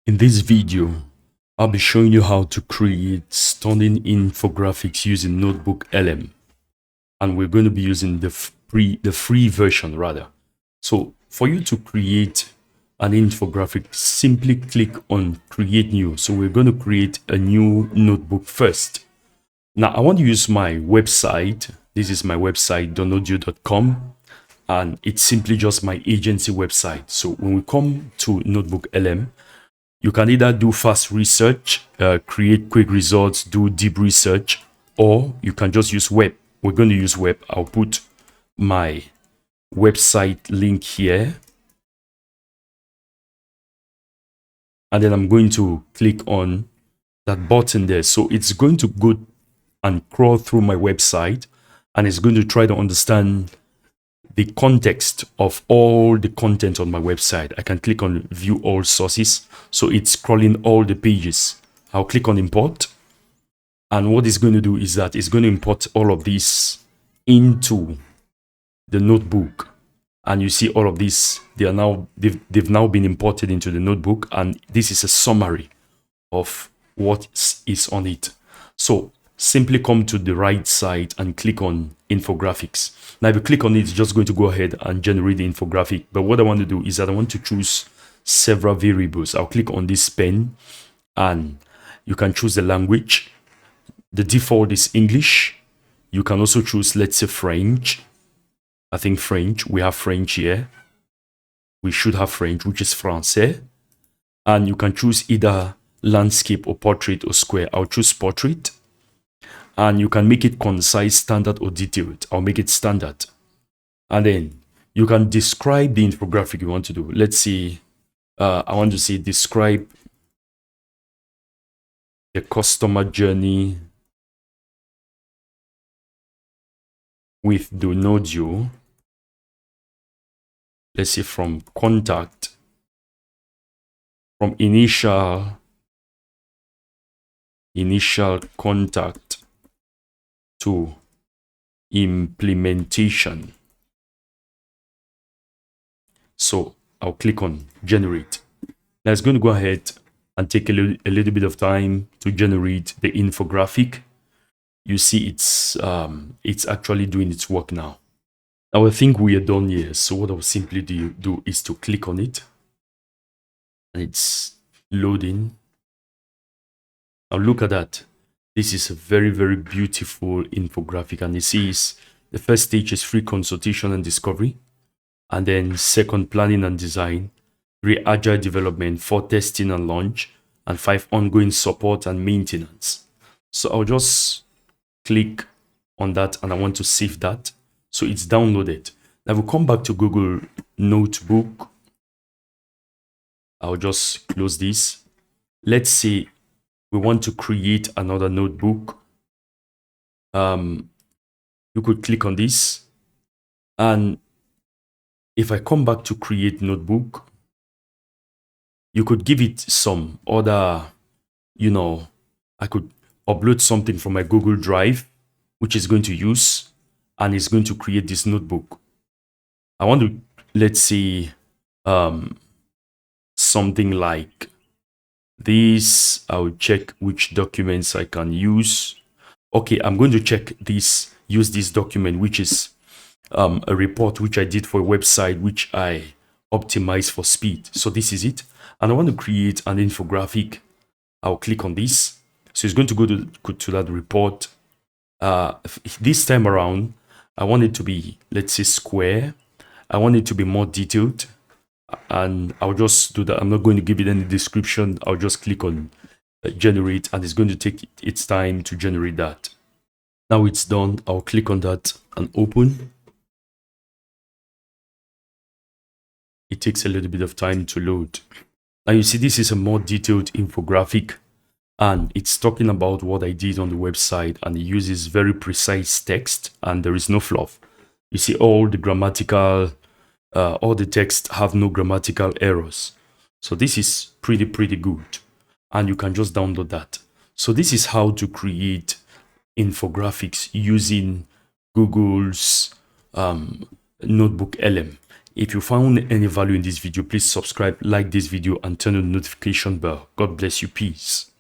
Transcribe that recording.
In this video, I'll be showing you how to create stunning infographics using NotebookLM, and we're going to be using the free version rather. So for you to create an infographic, simply click on create new. So we're going to create a new notebook first. Now I want to use my website. This is my website, donaudio.com, and it's simply just my agency website. So when we come to NotebookLM, you can either do fast research, create quick results, do deep research, or you can just use web. We're going to use web. I'll put my website link here. And then I'm going to click on that button there. So it's going to go and crawl through my website, and it's going to try to understand the context of all the content on my website. I can click on view all sources. So it's crawling all the pages. I'll click on import. And what it's going to do is that it's going to import all of these into the notebook. And you see all of these, they've now been imported into the notebook. And this is a summary of what is on it. So simply come to the right side and click on Infographics. Now, if you click on it, it's just going to go ahead and generate the infographic. But what I want to do is that I want to choose several variables. I'll click on this pen, and you can choose the language. The default is English. You can also choose, let's say, French. I think French. We have French here. We should have French, which is Français. And you can choose either landscape or portrait or square. I'll choose portrait. And you can make it concise, standard, or detailed. I'll make it standard. And then you can describe the infographic you want to do. Let's see, I want to say describe the customer journey with Donaudio. Let's say from contact, from initial contact to implementation. So I'll click on generate. Now it's going to go ahead and take a little bit of time to generate the infographic. You see it's actually doing its work now. Now I think we are done here. So what I'll simply do is to click on it, and it's loading. Now look at that. This is a very, very beautiful infographic, and it says the first stage is free consultation and discovery, and then second, planning and design, 3, agile development, 4, testing and launch, and 5, ongoing support and maintenance. So I'll just click on that, and I want to save that. So it's downloaded. Now we'll come back to Google Notebook. I'll just close this. Let's say we want to create another notebook. You could click on this, and if I come back to create notebook, you could give it some other, I could upload something from my Google Drive, which is going to use, and it's going to create this notebook. I want to, let's say, something like this. I'll check which documents I can use. Okay, I'm going to check this, use this document, which is a report which I did for a website, which I optimized for speed. So this is it. And I want to create an infographic. I'll click on this. So it's going to go to that report. This time around, I want it to be, let's say, square. I want it to be more detailed. And I'll just do that. I'm not going to give it any description. I'll just click on generate, and it's going to take its time to generate that. Now it's done. I'll click on that and open. It takes a little bit of time to load. Now you see this is a more detailed infographic, and it's talking about what I did on the website, and it uses very precise text, and there is no fluff. You see all the grammatical, all the text have no grammatical errors. So this is pretty good, and you can just download that. So this is how to create infographics using Google's NotebookLM. If you found any value in this video, please subscribe, like this video, and turn on the notification bell. God bless you. Peace.